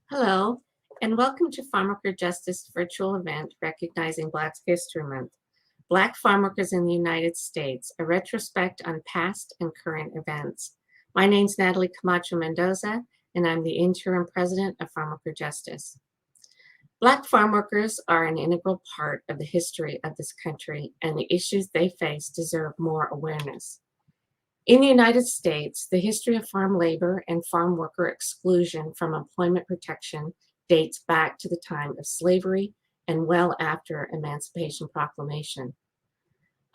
Hello, and welcome to Farmworker Justice virtual event recognizing Black History Month, Black Farmworkers in the United States, a retrospect on past and current events. My name's Natalie Camacho Mendoza, and I'm the interim president of Farmworker Justice. Black farmworkers are an integral part of the history of this country, and the issues they face deserve more awareness. In the United States, the history of farm labor and farm worker exclusion from employment protection dates back to the time of slavery and well after Emancipation Proclamation.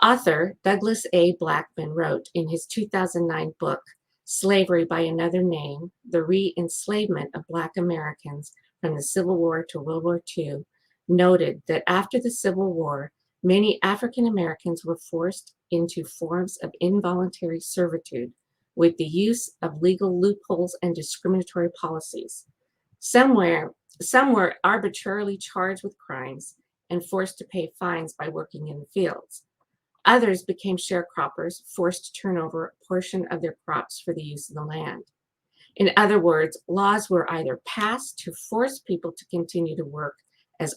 Author Douglas A. Blackman wrote in his 2009 book, Slavery by Another Name, The Re-Enslavement of Black Americans from the Civil War to World War II, noted that after the Civil War, many African Americans were forced into forms of involuntary servitude with the use of legal loopholes and discriminatory policies. Some were arbitrarily charged with crimes and forced to pay fines by working in the fields. Others became sharecroppers, forced to turn over a portion of their crops for the use of the land. In other words, laws were either passed to force people to continue to work as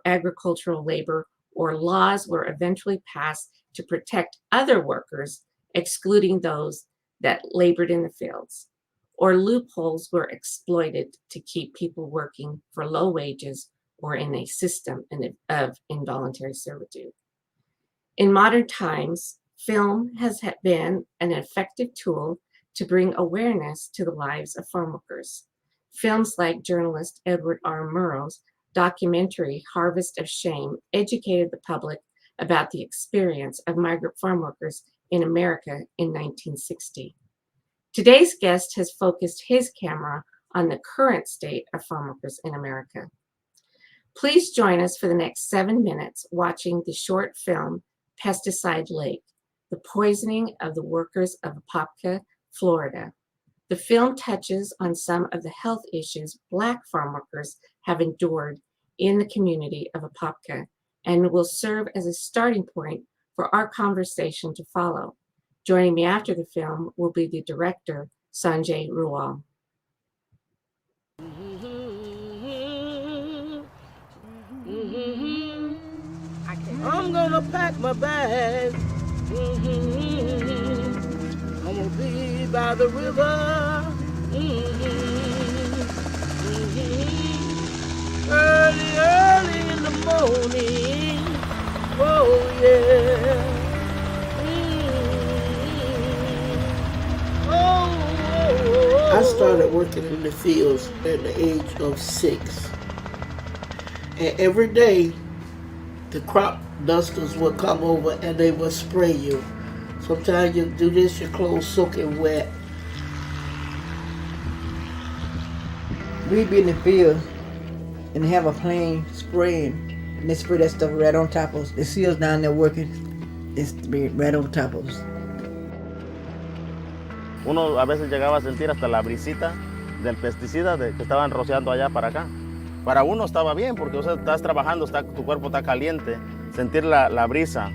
agricultural labor, or laws were eventually passed to protect other workers, excluding those that labored in the fields, or loopholes were exploited to keep people working for low wages or in a system of involuntary servitude. In modern times, film has been an effective tool to bring awareness to the lives of farm workers. Films like journalist Edward R. Murrow's documentary Harvest of Shame educated the public about the experience of migrant farm workers in America in 1960. Today's guest has focused his camera on the current state of farm workers in America. Please join us for the next 7 minutes watching the short film Pesticide Lake, the poisoning of the workers of Apopka, Florida. The film touches on some of the health issues Black farm workers have endured in the community of Apopka and will serve as a starting point for our conversation to follow. Joining me after the film will be the director, Sanjay Rawal. I'm gonna pack my bag. I'm gonna be by the river. Early in the morning. Oh yeah. I started working in the fields at the age of 6. And every day, the crop dusters would come over and they would spray you. Sometimes you do this, your clothes soaking wet. We'd be in the field and they have a plane spraying, and they spray that stuff right on top of us. The seals down there working, it's right on top of us. Uno a veces llegaba a sentir hasta la brisita del pesticida que estaban rociando allá para acá. Para uno estaba bien porque estás trabajando, tu cuerpo está caliente. Sentir la brisa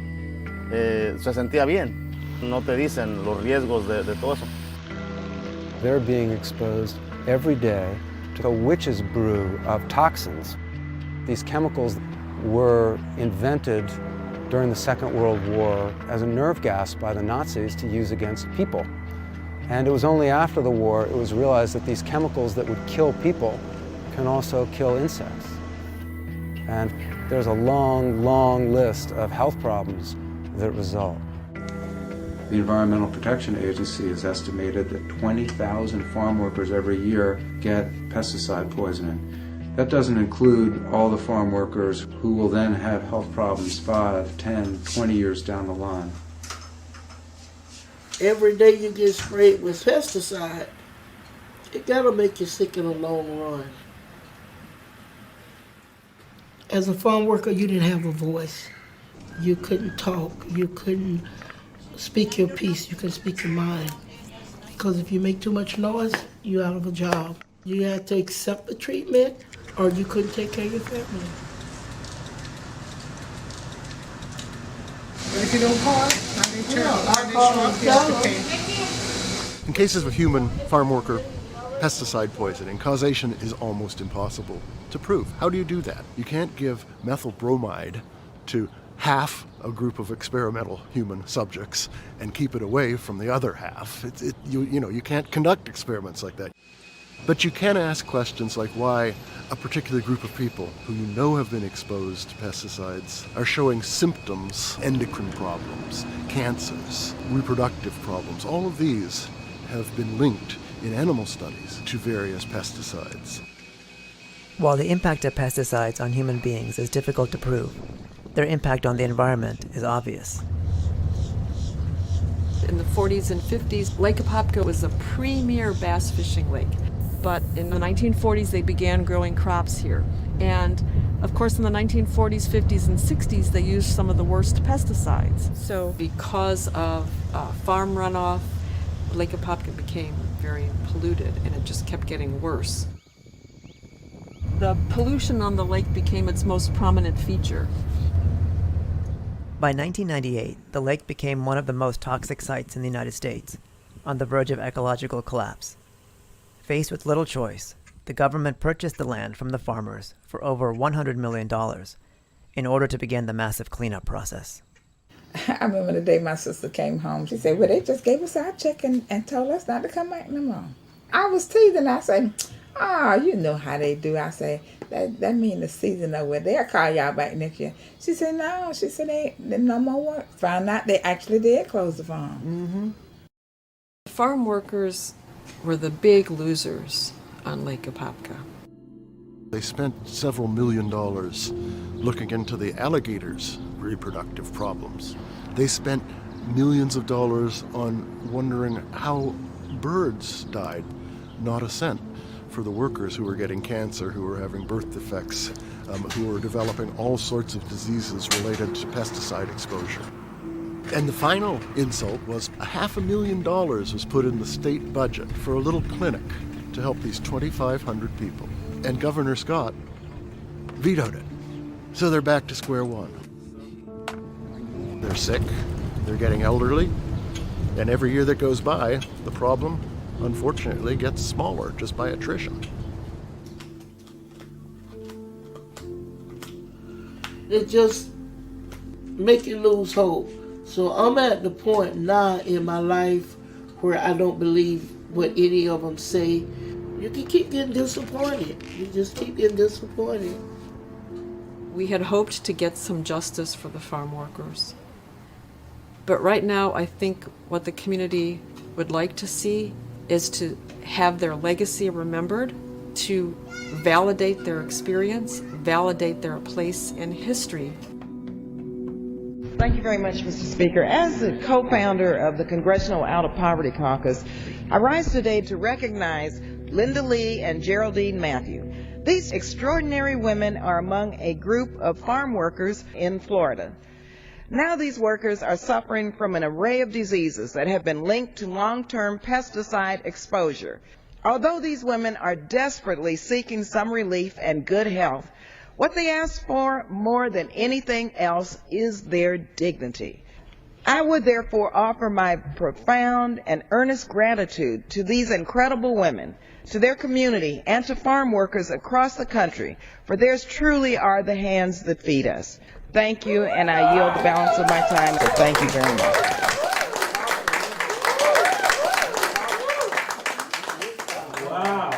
se sentía bien. No te dicen los riesgos de todo eso. They're being exposed every day to a witch's brew of toxins. These chemicals were invented during the Second World War as a nerve gas by the Nazis to use against people. And it was only after the war it was realized that these chemicals that would kill people can also kill insects. And there's a long, long list of health problems that result. The Environmental Protection Agency has estimated that 20,000 farm workers every year get pesticide poisoning. That doesn't include all the farm workers who will then have health problems 5, 10, 20 years down the line. Every day you get sprayed with pesticide, it gotta make you sick in the long run. As a farm worker, you didn't have a voice. You couldn't talk. You couldn't speak your piece. You couldn't speak your mind. Because if you make too much noise, you're out of a job. You had to accept the treatment, or you couldn't take care of your family. But if you don't call it, I need to show up here to pay. In cases of a human farm worker pesticide poisoning, causation is almost impossible to prove. How do you do that? You can't give methyl bromide to half a group of experimental human subjects and keep it away from the other half. You can't conduct experiments like that. But you can ask questions like why a particular group of people who you know have been exposed to pesticides are showing symptoms, endocrine problems, cancers, reproductive problems. All of these have been linked in animal studies to various pesticides. While the impact of pesticides on human beings is difficult to prove, their impact on the environment is obvious. In the 40s and 50s, Lake Apopka was a premier bass fishing lake. But in the 1940s, they began growing crops here. And of course, in the 1940s, 50s, and 60s, they used some of the worst pesticides. So because of farm runoff, Lake Apopka became very polluted, and it just kept getting worse. The pollution on the lake became its most prominent feature. By 1998, the lake became one of the most toxic sites in the United States, on the verge of ecological collapse. Faced with little choice, the government purchased the land from the farmers for over $100 million in order to begin the massive cleanup process. I remember the day my sister came home. She said, well, they just gave us our check and told us not to come back no more. I was teasing. I said, you know how they do. I say, that mean the season over. They'll call y'all back next year. She said, no. She said, they no more work. Found out they actually did close the farm. Mm-hmm. Farm workers were the big losers on Lake Apopka. They spent several $1 million looking into the alligators' reproductive problems. They spent millions of dollars on wondering how birds died, not a cent for the workers who were getting cancer, who were having birth defects, who were developing all sorts of diseases related to pesticide exposure. And the final insult was $500,000 was put in the state budget for a little clinic to help these 2,500 people. And Governor Scott vetoed it. So they're back to square one. They're sick, they're getting elderly, and every year that goes by, the problem, unfortunately, gets smaller just by attrition. It just make you lose hope. So I'm at the point now in my life where I don't believe what any of them say. You can keep getting disappointed. You just keep getting disappointed. We had hoped to get some justice for the farm workers. But right now, I think what the community would like to see is to have their legacy remembered, to validate their experience, validate their place in history. Thank you very much, Mr. Speaker. As the co-founder of the Congressional Out of Poverty Caucus, I rise today to recognize Linda Lee and Geraldine Matthew. These extraordinary women are among a group of farm workers in Florida. Now these workers are suffering from an array of diseases that have been linked to long-term pesticide exposure. Although these women are desperately seeking some relief and good health, what they ask for more than anything else is their dignity. I would therefore offer my profound and earnest gratitude to these incredible women, to their community, and to farm workers across the country, for theirs truly are the hands that feed us. Thank you, and I yield the balance of my time, so thank you very much. Wow.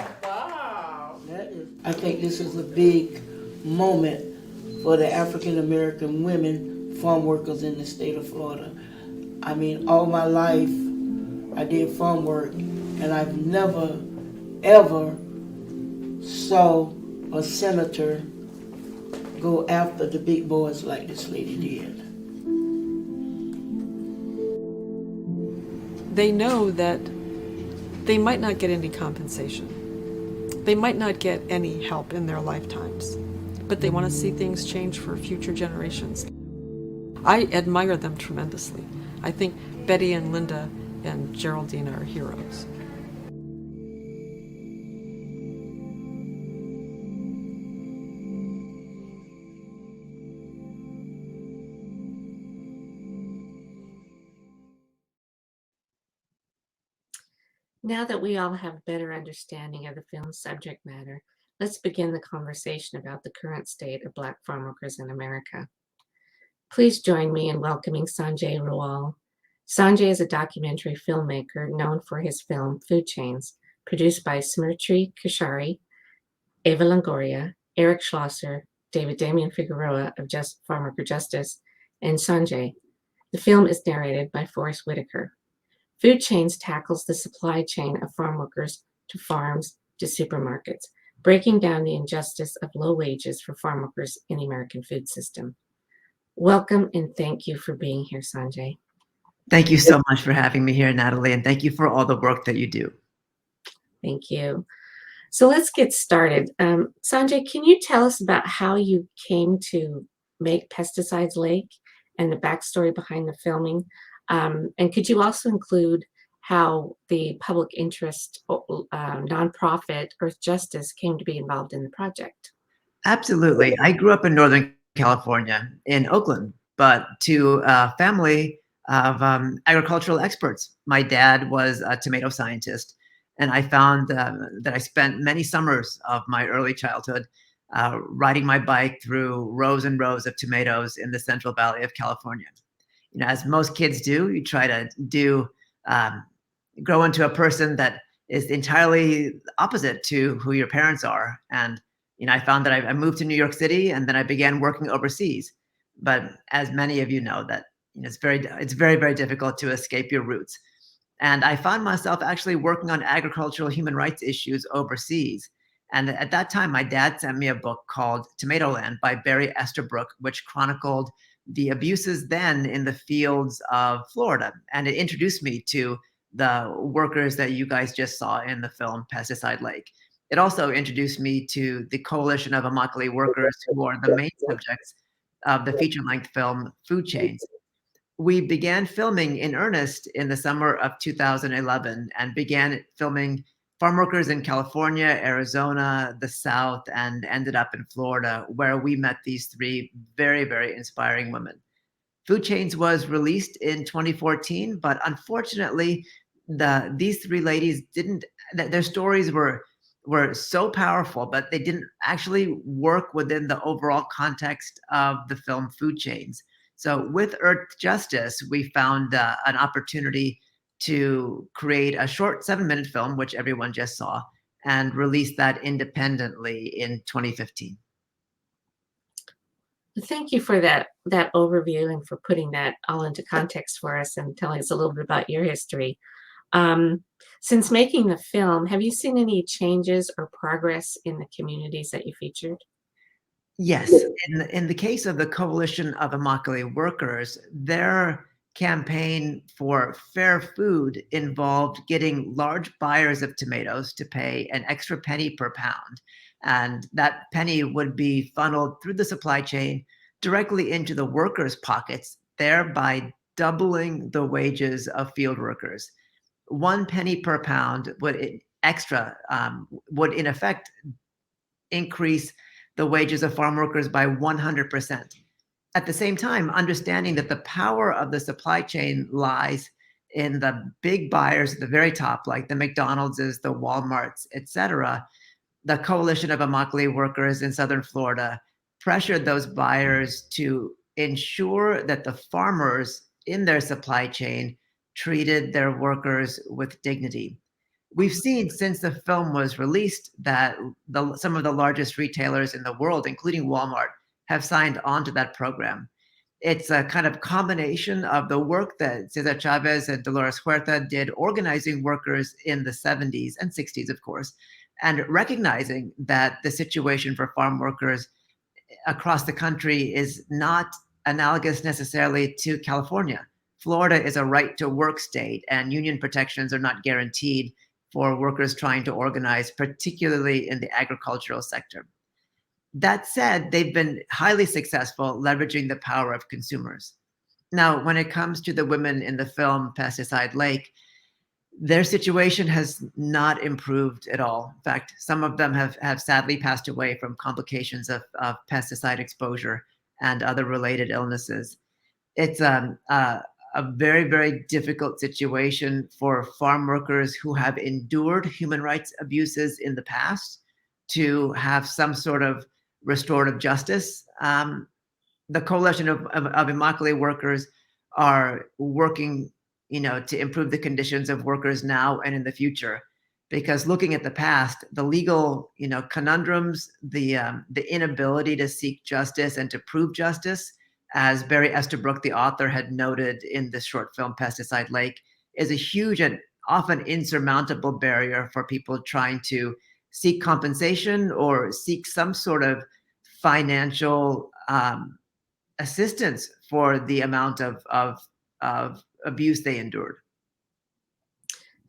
I think this is a big moment for the African American women farm workers in the state of Florida. I mean, all my life I did farm work, and I've never, ever saw a senator go after the big boys like this lady did. They know that they might not get any compensation. They might not get any help in their lifetimes, but they want to see things change for future generations. I admire them tremendously. I think Betty and Linda and Geraldine are heroes. Now that we all have a better understanding of the film's subject matter, let's begin the conversation about the current state of Black farm workers in America. Please join me in welcoming Sanjay Rawal. Sanjay is a documentary filmmaker known for his film Food Chains, produced by Smriti Kashari, Ava Longoria, Eric Schlosser, David Damian Figueroa of Farmworker Justice, and Sanjay. The film is narrated by Forrest Whitaker. Food Chains tackles the supply chain of farm workers to farms to supermarkets, breaking down the injustice of low wages for farm workers in the American food system. Welcome and thank you for being here, Sanjay. Thank you so much for having me here, Natalie, and thank you for all the work that you do. Thank you. So let's get started. Sanjay, can you tell us about how you came to make Pesticide Lake and the backstory behind the filming? And could you also include how the public interest nonprofit Earthjustice came to be involved in the project? Absolutely. I grew up in Northern California, in Oakland, but to a family of agricultural experts. My dad was a tomato scientist, and I found that I spent many summers of my early childhood riding my bike through rows and rows of tomatoes in the Central Valley of California. You know, as most kids do, you try to grow into a person that is entirely opposite to who your parents are. And you know, I found that I moved to New York City, and then I began working overseas. But as many of you know, that you know, it's very, very difficult to escape your roots. And I found myself actually working on agricultural human rights issues overseas. And at that time, my dad sent me a book called Tomatoland by Barry Estabrook, which chronicled the abuses then in the fields of Florida. And it introduced me to the workers that you guys just saw in the film Pesticide Lake. It also introduced me to the coalition of Immokalee workers who are the main subjects of the feature-length film Food Chains. We began filming in earnest in the summer of 2011 and began filming farm workers in California, Arizona, the South, and ended up in Florida, where we met these three very, very inspiring women. Food Chains was released in 2014, but unfortunately, these three ladies their stories were so powerful, but they didn't actually work within the overall context of the film Food Chains. So with Earthjustice, we found an opportunity to create a short 7-minute film, which everyone just saw, and release that independently in 2015. Thank you for that overview and for putting that all into context for us and telling us a little bit about your history. Since making the film, have you seen any changes or progress in the communities that you featured? Yes. In the case of the Coalition of Immokalee Workers, their campaign for fair food involved getting large buyers of tomatoes to pay an extra penny per pound. And that penny would be funneled through the supply chain directly into the workers' pockets, thereby doubling the wages of field workers. 1 penny per pound would in effect increase the wages of farm workers by 100%. At the same time, understanding that the power of the supply chain lies in the big buyers at the very top, like the McDonald's, the Walmarts, et cetera, the Coalition of Immokalee Workers in Southern Florida pressured those buyers to ensure that the farmers in their supply chain treated their workers with dignity. We've seen since the film was released that some of the largest retailers in the world, including Walmart, have signed on to that program. It's a kind of combination of the work that Cesar Chavez and Dolores Huerta did organizing workers in the 70s and 60s, of course, and recognizing that the situation for farm workers across the country is not analogous necessarily to California. Florida is a right to work state, and union protections are not guaranteed for workers trying to organize, particularly in the agricultural sector. That said, they've been highly successful leveraging the power of consumers. Now, when it comes to the women in the film Pesticide Lake, their situation has not improved at all. In fact, some of them have sadly passed away from complications of pesticide exposure and other related illnesses. It's a a very, very difficult situation for farm workers who have endured human rights abuses in the past to have some sort of restorative justice. The Coalition of Immokalee workers are working, to improve the conditions of workers now and in the future. Because looking at the past, the legal, conundrums, the inability to seek justice and to prove justice, as Barry Estabrook, the author, had noted in the short film Pesticide Lake, is a huge and often insurmountable barrier for people trying to seek compensation or seek some sort of financial assistance for the amount of abuse they endured.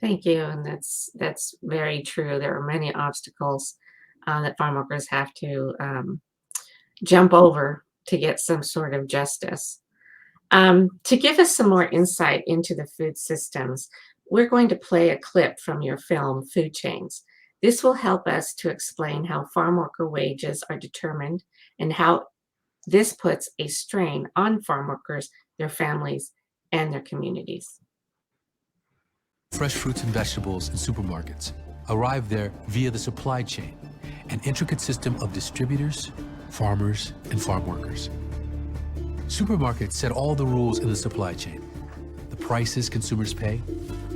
Thank you, and that's very true. There are many obstacles that farm workers have to jump over to get some sort of justice. To give us some more insight into the food systems, we're going to play a clip from your film, Food Chains. This will help us to explain how farm worker wages are determined and how this puts a strain on farm workers, their families, and their communities. Fresh fruits and vegetables in supermarkets arrive there via the supply chain, an intricate system of distributors, farmers, and farm workers. Supermarkets set all the rules in the supply chain: the prices consumers pay,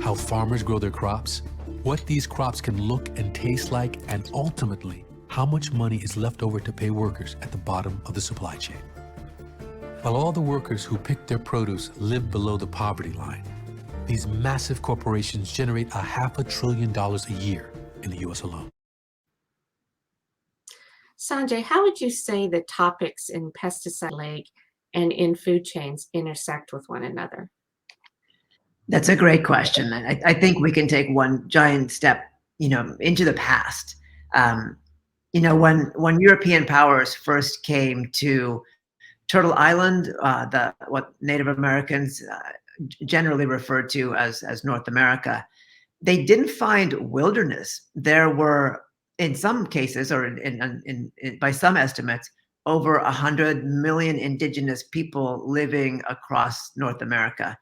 how farmers grow their crops, what these crops can look and taste like, and ultimately, how much money is left over to pay workers at the bottom of the supply chain. While all the workers who pick their produce live below the poverty line, these massive corporations generate $500 billion a year in the US alone. Sanjay, how would you say the topics in Pesticide Lake and in Food Chains intersect with one another? That's a great question. I think we can take one giant step, into the past. When European powers first came to Turtle Island, what Native Americans generally referred to as North America, they didn't find wilderness. There were, in some cases, or by some estimates, over 100 million indigenous people living across North America.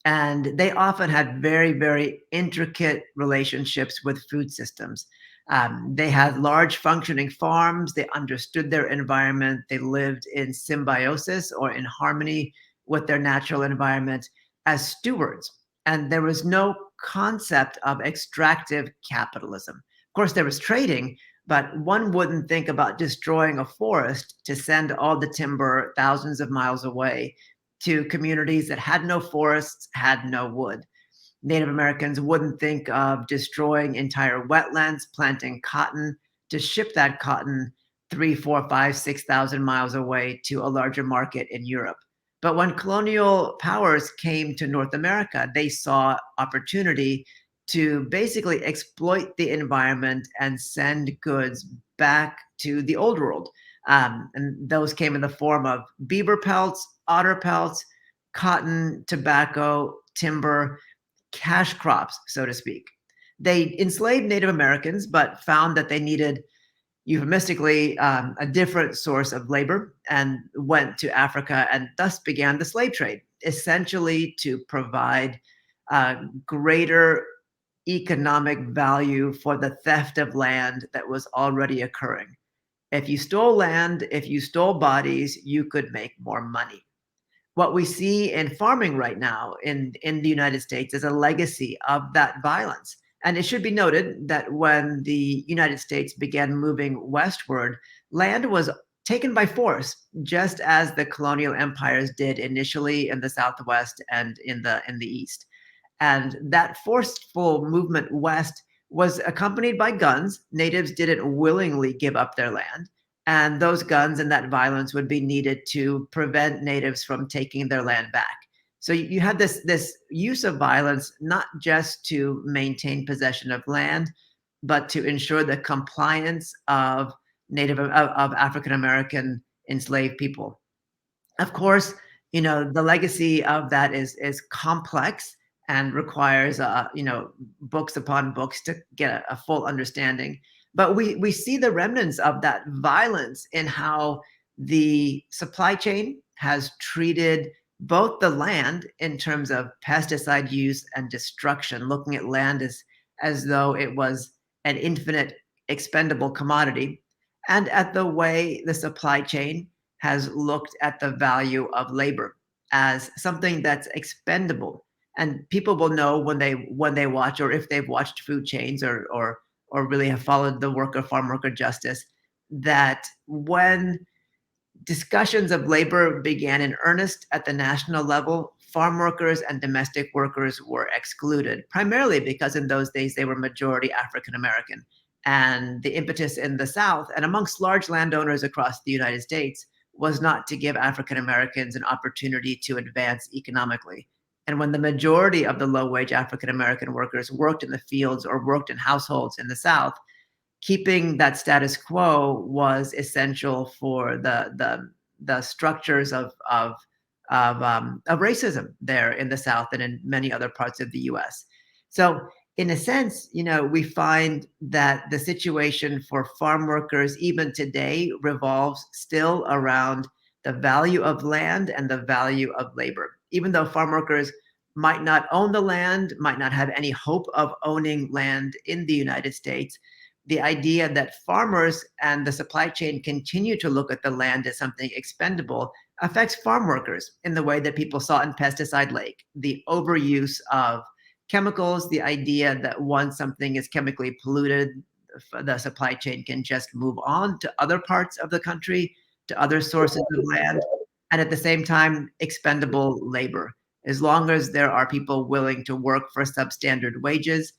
And they often had very, very intricate relationships with food systems. They had large functioning farms. They understood their environment. They lived in symbiosis or in harmony with their natural environment as stewards. And there was no concept of extractive capitalism. Of course, there was trading, but one wouldn't think about destroying a forest to send all the timber thousands of miles away to communities that had no forests, had no wood. Native Americans wouldn't think of destroying entire wetlands, planting cotton to ship that cotton 3, 4, 5, 6,000 miles away to a larger market in Europe. But when colonial powers came to North America, they saw opportunity to basically exploit the environment and send goods back to the old world. And those came in the form of beaver pelts, otter pelts, cotton, tobacco, timber, cash crops, so to speak. They enslaved Native Americans, but found that they needed, euphemistically, a different source of labor and went to Africa, and thus began the slave trade, essentially to provide greater economic value for the theft of land that was already occurring. If you stole land, if you stole bodies, you could make more money. What we see in farming right now in the United States is a legacy of that violence. And it should be noted that when the United States began moving westward, land was taken by force, just as the colonial empires did initially in the Southwest and in the East. And that forceful movement west was accompanied by guns. Natives didn't willingly give up their land. And those guns and that violence would be needed to prevent natives from taking their land back. So you had this use of violence, not just to maintain possession of land, but to ensure the compliance of African American enslaved people. Of course, the legacy of that is complex and requires books upon books to get a full understanding. But we see the remnants of that violence in how the supply chain has treated both the land in terms of pesticide use and destruction, looking at land as though it was an infinite expendable commodity, and at the way the supply chain has looked at the value of labor as something that's expendable. And people will know when they watch, or if they've watched food chains or really have followed the work of Farmworker Justice, that when discussions of labor began in earnest at the national level, farm workers and domestic workers were excluded, primarily because in those days they were majority African American. And the impetus in the South and amongst large landowners across the United States was not to give African Americans an opportunity to advance economically. And when the majority of the low-wage African American workers worked in the fields or worked in households in the South, keeping that status quo was essential for the structures of racism there in the South and in many other parts of the U.S. So in a sense, we find that the situation for farm workers even today revolves still around the value of land and the value of labor. Even though farm workers might not own the land, might not have any hope of owning land in the United States, the idea that farmers and the supply chain continue to look at the land as something expendable affects farm workers in the way that people saw in Pesticide Lake. The overuse of chemicals, the idea that once something is chemically polluted, the supply chain can just move on to other parts of the country, to other sources of land, and at the same time, expendable labor. As long as there are people willing to work for substandard wages,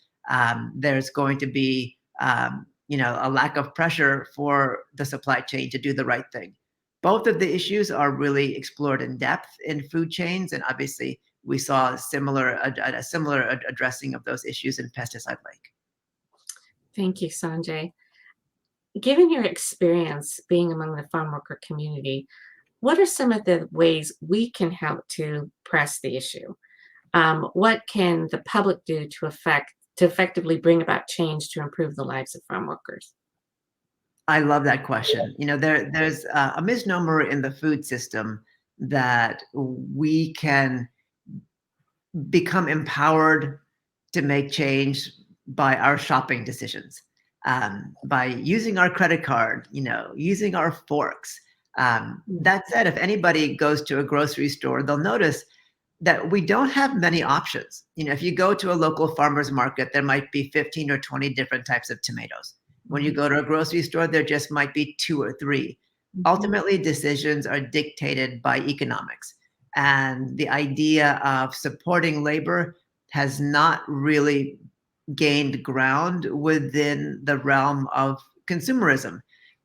there's going to be a lack of pressure for the supply chain to do the right thing. Both of the issues are really explored in depth in food chains, and obviously we saw a similar addressing of those issues in Pesticide Lake. Thank you, Sanjay. Given your experience being among the farm worker community, what are some of the ways we can help to press the issue? What can the public do to effectively bring about change to improve the lives of farm workers? I love that question. There's a misnomer in the food system that we can become empowered to make change by our shopping decisions, by using our credit card, using our forks. That said, if anybody goes to a grocery store, they'll notice that we don't have many options. If you go to a local farmer's market, there might be 15 or 20 different types of tomatoes. When you go to a grocery store, there just might be 2 or 3. Ultimately, decisions are dictated by economics. And the idea of supporting labor has not really gained ground within the realm of consumerism.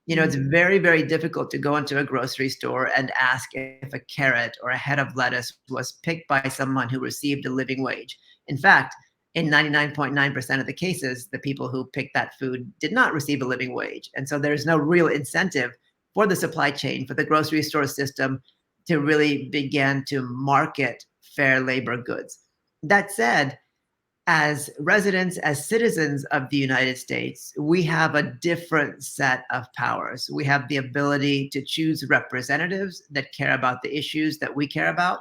It's very, very difficult to go into a grocery store and ask if a carrot or a head of lettuce was picked by someone who received a living wage. In fact, in 99.9% of the cases, the people who picked that food did not receive a living wage. And so there's no real incentive for the supply chain, for the grocery store system to really begin to market fair labor goods. That said, as residents, as citizens of the United States, we have a different set of powers. We have the ability to choose representatives that care about the issues that we care about.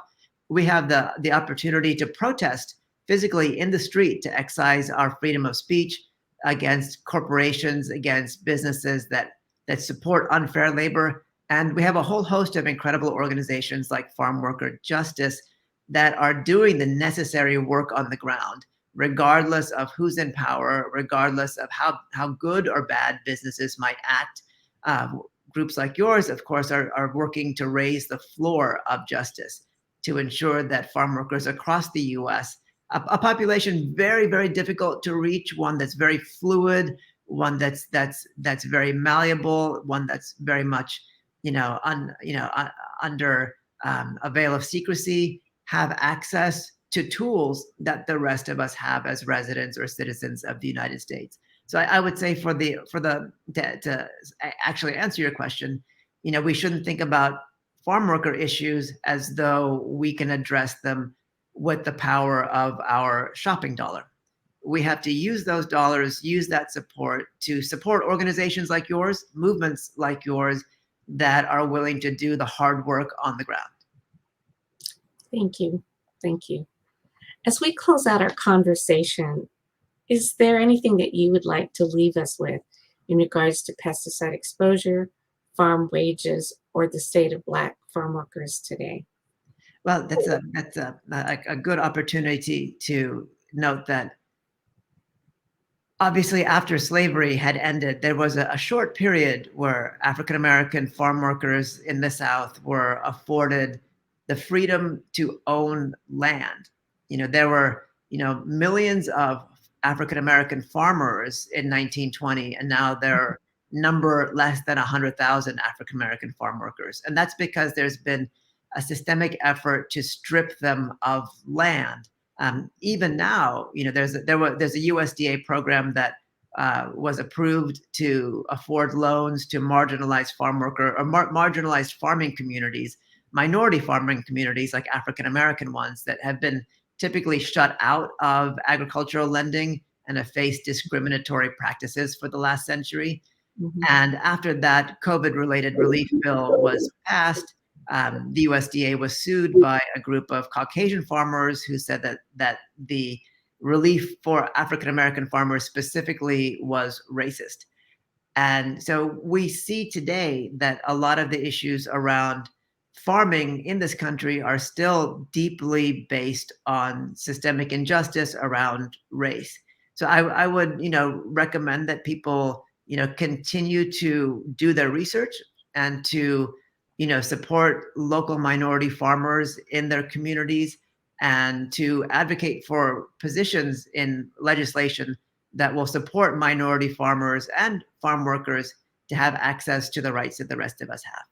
We have the opportunity to protest physically in the street, to exercise our freedom of speech against corporations, against businesses that support unfair labor. And we have a whole host of incredible organizations like Farmworker Justice that are doing the necessary work on the ground, regardless of who's in power, regardless of how good or bad businesses might act. Groups like yours, of course, are working to raise the floor of justice, to ensure that farm workers across the U.S., a population very, very difficult to reach, one that's very fluid, one that's very malleable, one that's very much under a veil of secrecy, have access to tools that the rest of us have as residents or citizens of the United States. So I would say to actually answer your question, we shouldn't think about farm worker issues as though we can address them with the power of our shopping dollar. We have to use those dollars, use that support to support organizations like yours, movements like yours that are willing to do the hard work on the ground. Thank you. Thank you. As we close out our conversation, is there anything that you would like to leave us with in regards to pesticide exposure, farm wages, or the state of Black farm workers today? Well, that's a good opportunity to note that obviously after slavery had ended, there was a short period where African American farm workers in the South were afforded the freedom to own land. There were, millions of African American farmers in 1920, and now there number less than 100,000 African American farm workers. And that's because there's been a systemic effort to strip them of land. Even now, there's a USDA program that was approved to afford loans to marginalized farm worker or marginalized farming communities, minority farming communities like African American ones that have been typically shut out of agricultural lending and have faced discriminatory practices for the last century. Mhm. And after that COVID-related relief bill was passed, the USDA was sued by a group of Caucasian farmers who said that the relief for African American farmers specifically was racist. And so we see today that a lot of the issues around farming in this country are still deeply based on systemic injustice around race. So I would, recommend that people, continue to do their research and to, support local minority farmers in their communities and to advocate for positions in legislation that will support minority farmers and farm workers to have access to the rights that the rest of us have.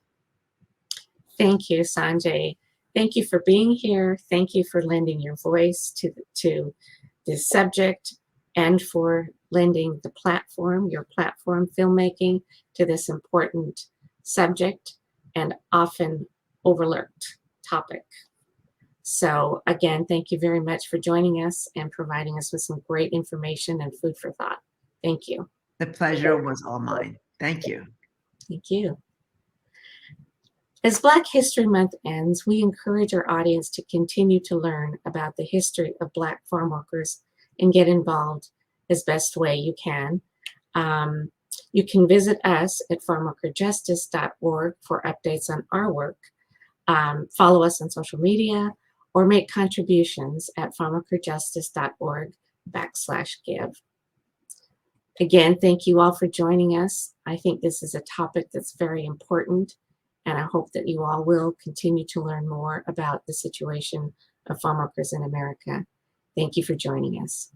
Thank you, Sanjay. Thank you for being here. Thank you for lending your voice to this subject and for lending your platform filmmaking to this important subject and often overlooked topic. So again, thank you very much for joining us and providing us with some great information and food for thought. Thank you. The pleasure was all mine. Thank you. Thank you. As Black History Month ends, we encourage our audience to continue to learn about the history of Black farm workers and get involved as best way you can. You can visit us at farmworkerjustice.org for updates on our work. Follow us on social media or make contributions at farmworkerjustice.org/give. Again, thank you all for joining us. I think this is a topic that's very important, and I hope that you all will continue to learn more about the situation of farm workers in America. Thank you for joining us.